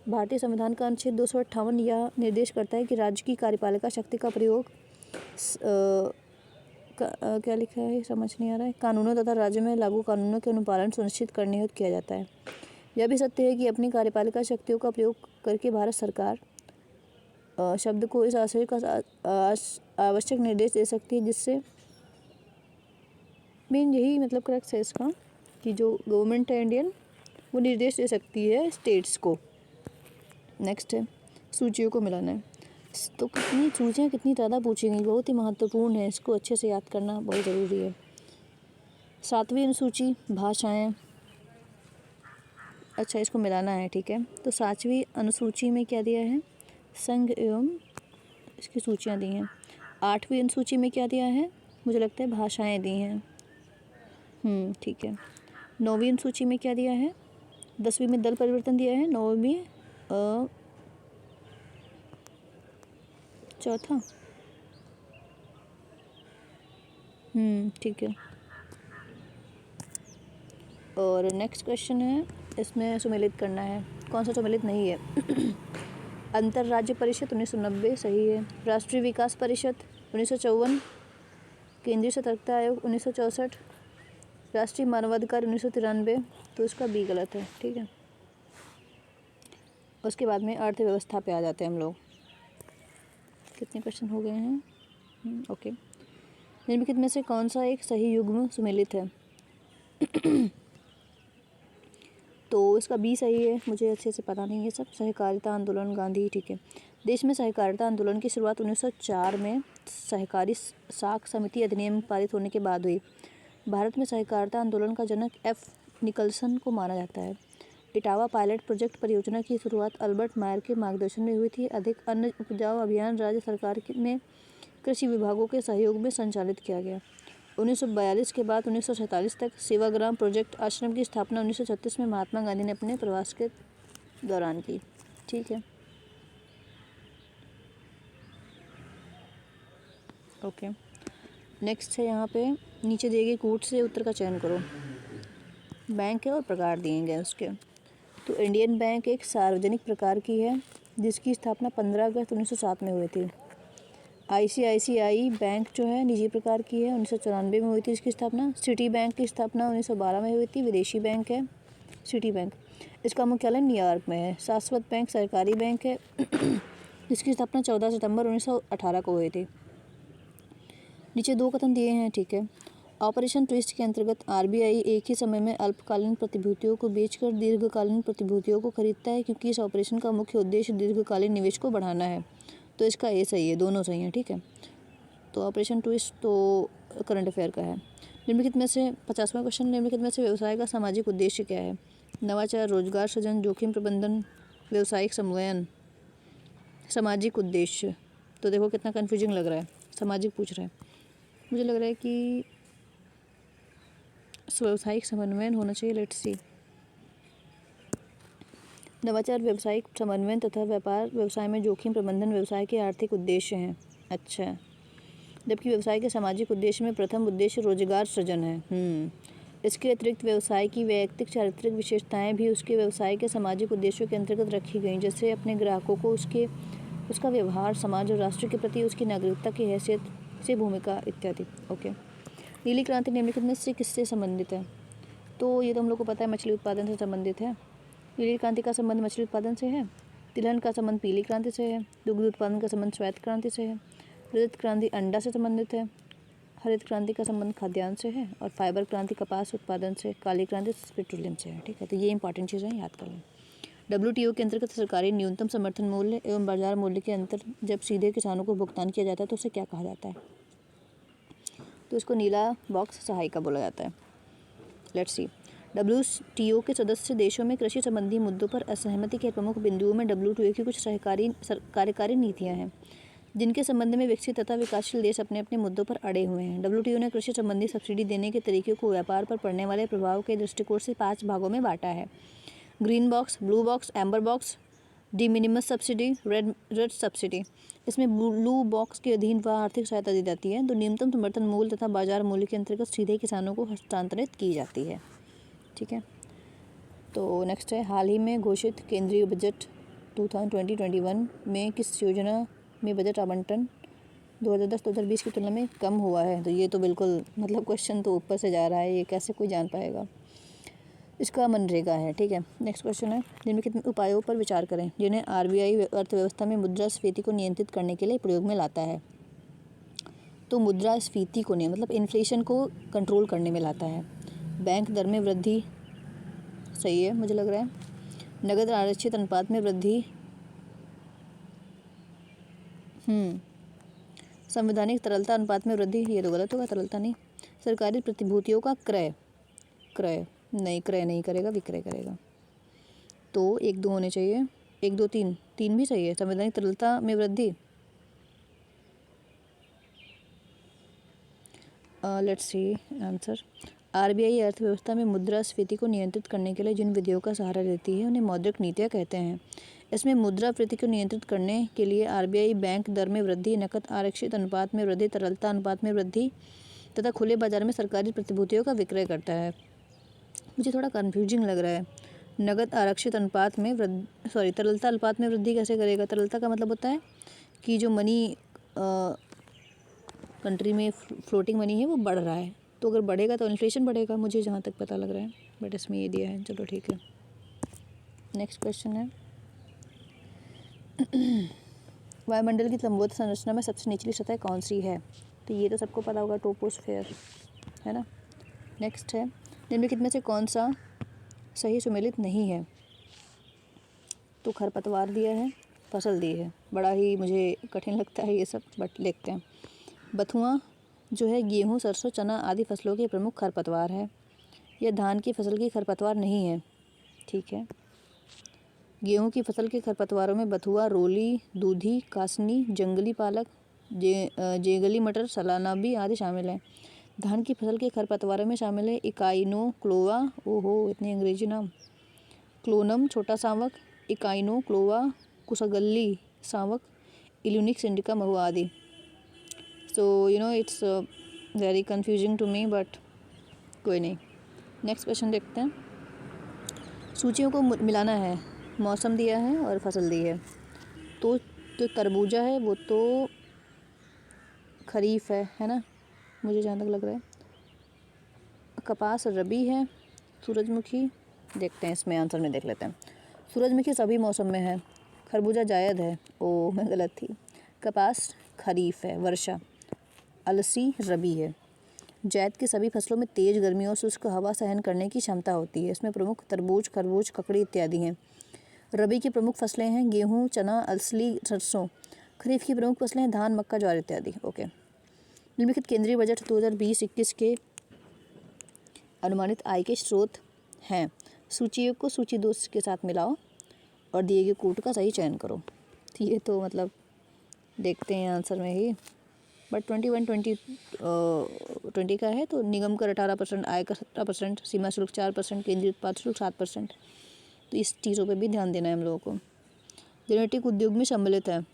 भारतीय संविधान का अनुच्छेद 258 यह निर्देश करता है कि राज्य की कार्यपालिका शक्ति का प्रयोग क्या लिखा है समझ नहीं आ रहा है, कानूनों तथा राज्य में लागू कानूनों के अनुपालन सुनिश्चित करने हेतु किया जाता है। यह भी सत्य है कि अपनी कार्यपालिका शक्तियों का प्रयोग करके भारत सरकार शब्द को इस आशय का आवश्यक निर्देश दे सकती है, जिससे मेन यही मतलब करेक्ट है इसका, कि जो गवर्नमेंट है इंडियन वो निर्देश दे सकती है स्टेट्स को। नेक्स्ट है, सूचियों को मिलाना है। तो कितनी सूचियाँ कितनी ज़्यादा पूछी गई, बहुत ही महत्वपूर्ण है, इसको अच्छे से याद करना बहुत ज़रूरी है। 7वीं अनुसूची भाषाएं, अच्छा इसको मिलाना है, ठीक है। तो 7वीं अनुसूची में क्या दिया है? संघ एवं इसकी सूचियाँ दी हैं। 8वीं अनुसूची में क्या दिया है? मुझे लगता है भाषाएं दी हैं, ठीक है। 9वीं अनुसूची में क्या दिया है? 10वीं में दल परिवर्तन दिया है, 9वीं चौथा, ठीक है। और नेक्स्ट क्वेश्चन है, इसमें सम्मिलित करना है, कौन सा सम्मिलित नहीं है? अंतर्राज्य परिषद 1990, सही है। राष्ट्रीय विकास परिषद 1954, केंद्रीय सतर्कता आयोग 1964, राष्ट्रीय मानवाधिकार 1993, तो इसका बी गलत है, ठीक है। उसके बाद में अर्थव्यवस्था पे आ जाते हैं हम लोग। कितने क्वेश्चन हो गए हैं? ओके। निम्नलिखित में से कौन सा एक सही युग्म सम्मिलित है? तो इसका बी सही है, मुझे अच्छे से पता नहीं है सब। सहकारिता आंदोलन गांधी, ठीक है। देश में सहकारिता आंदोलन की शुरुआत 1904 में सहकारी साख समिति अधिनियम पारित होने के बाद हुई। भारत में सहकारिता आंदोलन का जनक एफ निकलसन को माना जाता है। इटावा पायलट प्रोजेक्ट परियोजना की शुरुआत अल्बर्ट मायर के मार्गदर्शन में हुई थी। अधिक अन्न उपजाऊ अभियान राज्य सरकार में कृषि विभागों के सहयोग में संचालित किया गया। 1942 के बाद 1947 तक सेवाग्राम प्रोजेक्ट आश्रम की स्थापना 1936 में महात्मा गांधी ने अपने प्रवास के दौरान की। ठीक है, ओके। नेक्स्ट है यहाँ पे नीचे दिए गए कूट से उत्तर का चयन करो। बैंक है और प्रकार दिए गए उसके। तो इंडियन बैंक एक सार्वजनिक प्रकार की है जिसकी स्थापना 15 अगस्त 1907 में हुई थी। आईसीआईसीआई बैंक जो है निजी प्रकार की है, 1994 में हुई थी इसकी स्थापना। सिटी बैंक की स्थापना 1912 में हुई थी, विदेशी बैंक है सिटी बैंक। इसका मुख्यालय न्यूयॉर्क में है। शाश्वत बैंक सरकारी बैंक है जिसकी स्थापना 14 सितंबर 1918 को हुई थी। नीचे दो कथन दिए हैं, ठीक है। ऑपरेशन ट्विस्ट के अंतर्गत आरबीआई एक ही समय में अल्पकालीन प्रतिभूतियों को बेचकर दीर्घकालीन प्रतिभूतियों को खरीदता है क्योंकि इस ऑपरेशन का मुख्य उद्देश्य दीर्घकालीन निवेश को बढ़ाना है। तो इसका ए सही है, दोनों सही हैं, ठीक है। तो ऑपरेशन ट्विस्ट तो करंट अफेयर का है। निम्नलिखित में से 50वां क्वेश्चन, निम्नलिखित में से व्यवसाय का सामाजिक उद्देश्य क्या है? नवाचार, रोजगार सृजन, जोखिम प्रबंधन, व्यवसायिक समन्वयन। सामाजिक उद्देश्य, तो देखो कितना कन्फ्यूजिंग लग रहा है, सामाजिक पूछ रहा है। मुझे लग रहा है कि व्यवसायिक समन्वयन होना चाहिए। Let's see. नवाचार व्यवसायिक समन्वयन तथा व्यापार व्यवसाय में जोखिम प्रबंधन व्यवसाय के आर्थिक उद्देश्य हैं। अच्छा, जबकि व्यवसाय के सामाजिक उद्देश्य में प्रथम उद्देश्य रोजगार सृजन है। इसके अतिरिक्त व्यवसाय की वैयक्तिक चारित्रिक विशेषताएं भी उसके व्यवसाय के सामाजिक उद्देश्यों के अंतर्गत रखी गई, जैसे अपने ग्राहकों को उसका व्यवहार, समाज और राष्ट्र के प्रति उसकी नागरिकता की हैसियत से भूमिका इत्यादि। ओके। नीली क्रांति निम्नलिखित में से किससे संबंधित है? तो ये तो हम लोग को पता है, मछली उत्पादन से संबंधित है। नीली क्रांति का संबंध मछली उत्पादन से है। तिलहन का संबंध पीली क्रांति से है। दुग्ध उत्पादन का संबंध श्वेत क्रांति से है। रजत क्रांति अंडा से संबंधित है। हरित क्रांति का संबंध खाद्यान्न से है। और फाइबर क्रांति कपास उत्पादन से। काली क्रांति पेट्रोलियम से है, ठीक है। तो ये इंपॉर्टेंट चीज़ें याद कर लें। WTO के अंतर्गत सरकारी न्यूनतम समर्थन मूल्य एवं बाजार मूल्य के अंतर जब सीधे किसानों को भुगतान किया जाता है तो उसे क्या कहा जाता है? तो इसको नीला बॉक्स सहायिका बोला जाता है। Let's see. WTO के सदस्य देशों में कृषि संबंधी मुद्दों पर असहमति के प्रमुख बिंदुओं में WTO की कुछ कार्यकारी नीतियां हैं जिनके संबंध में विकसित तथा विकासशील देश अपने अपने मुद्दों पर अड़े हुए हैं। WTO ने कृषि संबंधी सब्सिडी देने के तरीके को व्यापार पर पड़ने वाले प्रभाव के दृष्टिकोण से 5 भागों में बांटा है। Green box, blue box, amber box, D minimus subsidy, red subsidy. इसमें ब्लू बॉक्स के अधीन वह आर्थिक सहायता दी जाती है तो न्यूनतम समर्थन मूल्य तथा बाजार मूल्य के अंतर्गत सीधे किसानों को हस्तांतरित की जाती है, ठीक है। तो नेक्स्ट है, हाल ही में घोषित केंद्रीय बजट 2020-21 में किस योजना में बजट आवंटन 2010-2020 की तुलना में कम हुआ है? तो ये तो बिल्कुल मतलब क्वेश्चन तो ऊपर से जा रहा है, ये कैसे कोई जान पाएगा। इसका मनरेगा है, ठीक है। नेक्स्ट क्वेश्चन है, निम्नलिखित उपायों पर विचार करें जिन्हें आरबीआई अर्थव्यवस्था में मुद्रास्फीति को नियंत्रित करने के लिए प्रयोग में लाता है। तो मुद्रास्फीति को नहीं, मतलब इन्फ्लेशन को कंट्रोल करने में लाता है। बैंक दर में वृद्धि सही है मुझे लग रहा है। नगद आरक्षित अनुपात में वृद्धि, संवैधानिक तरलता अनुपात में वृद्धि, ये तो गलत होगा, तरलता नहीं। सरकारी प्रतिभूतियों का क्रय नहीं करेगा, विक्रय करेगा। तो 1, 2 होने चाहिए, 1, 2, 3 भी सही है। संवैधानिक तरलता में वृद्धि, लेट्स सी आंसर। आरबीआई अर्थव्यवस्था में मुद्रास्फीति को नियंत्रित करने के लिए जिन विधियों का सहारा लेती है उन्हें मौद्रिक नीतियाँ कहते हैं। इसमें मुद्रास्फीति को नियंत्रित करने के लिए आरबीआई बैंक दर में वृद्धि, नकद आरक्षित अनुपात में वृद्धि, तरलता अनुपात में वृद्धि तथा खुले बाजार में सरकारी प्रतिभूतियों का विक्रय करता है। मुझे थोड़ा कन्फ्यूजिंग लग रहा है। नगद आरक्षित अनुपात में तरलता अनुपात में वृद्धि कैसे करेगा? तरलता का मतलब होता है कि जो मनी कंट्री में फ्लोटिंग मनी है वो बढ़ रहा है, तो अगर बढ़ेगा तो इन्फ्लेशन बढ़ेगा, मुझे जहाँ तक पता लग रहा है, बट इसमें ये दिया है, चलो ठीक है। नेक्स्ट क्वेश्चन है, वायुमंडल की लंबवत संरचना में सबसे निचली सतह कौन सी है? तो ये तो सबको पता होगा, ट्रोपोस्फेयर, है ना। नेक्स्ट है, निम्नलिखित में से कौन सा सही सुमेलित नहीं है? तो खरपतवार दिया है, फसल दी है, बड़ा ही मुझे कठिन लगता है ये सब, बट लिखते हैं। बथुआ जो है गेहूँ, सरसों, चना आदि फसलों के प्रमुख खरपतवार है। यह धान की फसल की खरपतवार नहीं है, ठीक है। गेहूँ की फसल के खरपतवारों में बथुआ, रोली, दूधी, कासनी, जंगली पालक, जेगली मटर, सलानाबी आदि शामिल हैं। धान की फसल के खरपतवारों में शामिल है इकाइनोक्लोआ, ओहो इतनी अंग्रेजी नाम, क्लोनम छोटा सावक, इकाइनोक्लोआ कुसगल्ली सावक, इल्यूनिक्स इंडिका महुआ आदि। So it's very confusing to me, but कोई नहीं। नेक्स्ट क्वेश्चन देखते हैं। सूचियों को मिलाना है, मौसम दिया है और फसल दी है। तो जो तरबूजा है वो तो खरीफ है ना, मुझे जहाँ तक लग रहा है। कपास रबी है, सूरजमुखी देखते हैं, इसमें आंसर में देख लेते हैं। सूरजमुखी सभी मौसम में है, खरबूजा जायद है, ओ मैं गलत थी। कपास खरीफ है, वर्षा। अलसी रबी है। जायद की सभी फसलों में तेज़ गर्मी और शुष्क हवा सहन करने की क्षमता होती है। इसमें प्रमुख तरबूज, खरबूज, ककड़ी इत्यादि हैं। रबी की प्रमुख फसलें हैं गेहूँ, चना, अलसी, सरसों। खरीफ की प्रमुख फसलें हैं धान, मक्का, ज्वार इत्यादि। ओके। निम्नलिखित केंद्रीय बजट 2020-21 के अनुमानित आय के स्रोत हैं। सूची को सूची 2 के साथ मिलाओ और दिए गए कोड का सही चयन करो। तो ये तो मतलब देखते हैं आंसर में ही, बट 20 का है तो निगम कर 18%, आय कर 17%, सीमा शुल्क 4%, केंद्रीय उत्पाद शुल्क 7%। तो इस चीज़ों पे भी ध्यान देना है हम लोगों को। जेनेटिक उद्योग में सम्मिलित है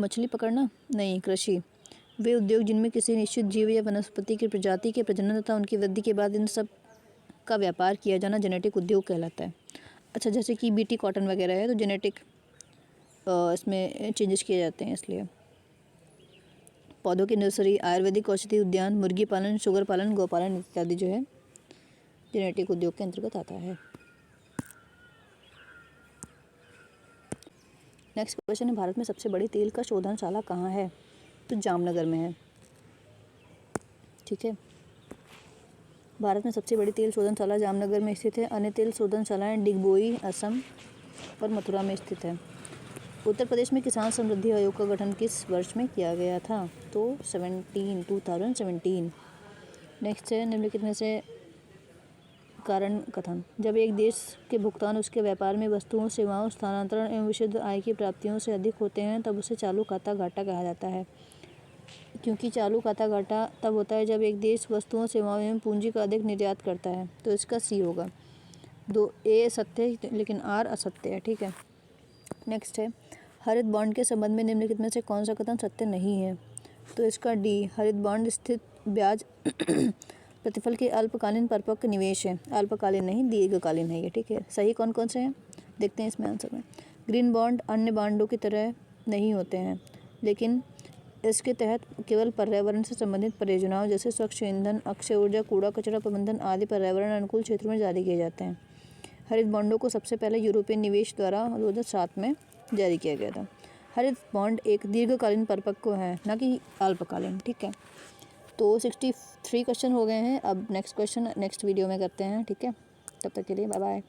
मछली पकड़ना, नहीं, कृषि। वे उद्योग जिनमें किसी निश्चित जीव या वनस्पति की प्रजाति के प्रजनन तथा उनकी वृद्धि के बाद इन सब का व्यापार किया जाना जेनेटिक उद्योग कहलाता है। अच्छा, जैसे कि बीटी कॉटन वगैरह है तो जेनेटिक इसमें चेंजेस किए जाते हैं इसलिए। पौधों की नर्सरी, आयुर्वेदिक औषधि उद्यान, मुर्गी पालन, शुगर पालन, गौपालन इत्यादि जो है जेनेटिक उद्योग के अंतर्गत आता है। नेक्स्ट क्वेश्चन है, भारत में सबसे बड़ी तेल का शोधनशाला कहाँ है? तो जामनगर में है। ठीक है, भारत में सबसे बड़ी तेल शोधनशाला जामनगर में स्थित है। अन्य तेल शोधनशालाएं डिगबोई, असम और मथुरा में स्थित है। उत्तर प्रदेश में किसान समृद्धि आयोग का गठन किस वर्ष में किया गया था? तो 2017। नेक्स्ट है, निम्नलिखित में से कारण कथन। जब एक देश के भुगतान उसके व्यापार में वस्तुओं, सेवाओं, स्थानांतरण एवं विशुद्ध आय की प्राप्तियों से अधिक होते हैं तब उसे चालू खाता घाटा कहा जाता है। क्योंकि चालू खाता घाटा तब होता है जब एक देश वस्तुओं, सेवाओं एवं पूंजी का अधिक निर्यात करता है। तो इसका सी होगा। 2A सत्य है लेकिन R असत्य है। ठीक है, नेक्स्ट है, हरित बॉन्ड के संबंध में निम्नलिखित में से कौन सा कथन सत्य नहीं है? तो इसका डी, हरित बॉन्ड स्थित ब्याज प्रतिफल के अल्पकालीन परिपक्व निवेश है। अल्पकालीन नहीं, दीर्घकालीन है ये। ठीक है, सही कौन कौन से हैं देखते हैं इसमें आंसर में। ग्रीन बॉन्ड अन्य बॉन्डों की तरह नहीं होते हैं, लेकिन इसके तहत केवल पर्यावरण से संबंधित परियोजनाओं जैसे स्वच्छ ईंधन, अक्षय ऊर्जा, कूड़ा कचरा प्रबंधन आदि पर्यावरण अनुकूल क्षेत्रों में जारी किए जाते हैं। हरित बॉन्डों को सबसे पहले यूरोपियन निवेश द्वारा 2007 में जारी किया गया था। हरित बॉन्ड एक दीर्घकालीन परिपक्व है, न कि अल्पकालीन। ठीक है, तो 63 क्वेश्चन हो गए हैं। अब नेक्स्ट क्वेश्चन नेक्स्ट वीडियो में करते हैं। ठीक है, तब तक के लिए बाय बाय।